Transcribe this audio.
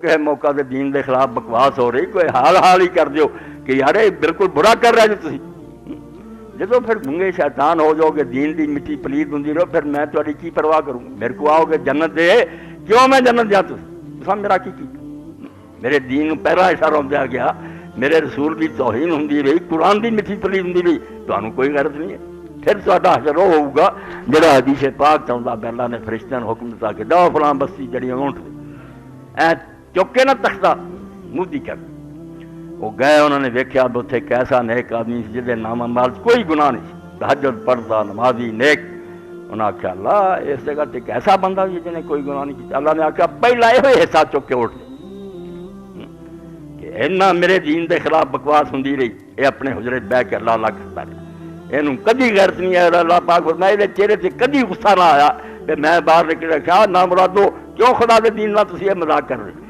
कि मौका तो दीन के खिलाफ बकवास हो रही, कोई हाल हाल ही कर दो कि यार ये बिल्कुल बुरा कर रहे हो तुम। जो फिर गुंगे शैतान हो जाओगे, दीन की मिट्टी पलीद होंगी रहो, फिर मैं थोड़ी की परवाह करूँ? मेरे को आओगे जन्नत दे, क्यों मैं जन्नत दिया? तुम मेरा की मेरे दीन पहला इशारा दिया गया, मेरे रसूल की तौहीन होंगी रही, कुरान की मिट्टी पलीद होंगी रही, तो कोई गरज नहीं है। फिर तुहाडा हशर होगा जो हदीस पाक चाहता, अल्लाह ने फरिश्तियां हुक्म दिता कि जाओ फलां बस्ती जड़ी ऊँट ऐ चुक के ना तख्ता मुद्दी कर। वो गए, उन्होंने वेख्या उत्थे कैसा नेक आदमी जिहदे नाम माल कोई गुनाह नहीं, तहज्जुद पढ़दा, नमाजी, नेक। उन्हें आख्या अल्लाह इस जगह ते कैसा बंदा भी जिन्हें कोई गुनाह नहीं किया। अल्लाह ने आख्या पहला यो हिस्सा चुक के उठ कि इन्ना मेरे दीन के खिलाफ बकवास होंदी रही, ये अपने हुजरे बह के अल्लाह अल्लाह करता रहा, इनू कभी गैरत नहीं आया। अल्लाह पाक फरमाए इहदे चेहरे से कभी गुस्सा ना आया कि मैं बाहर निकल रखा ना मुरादो क्यों खुदा के दीन नाल तुसीं ये मजाक कर रहे।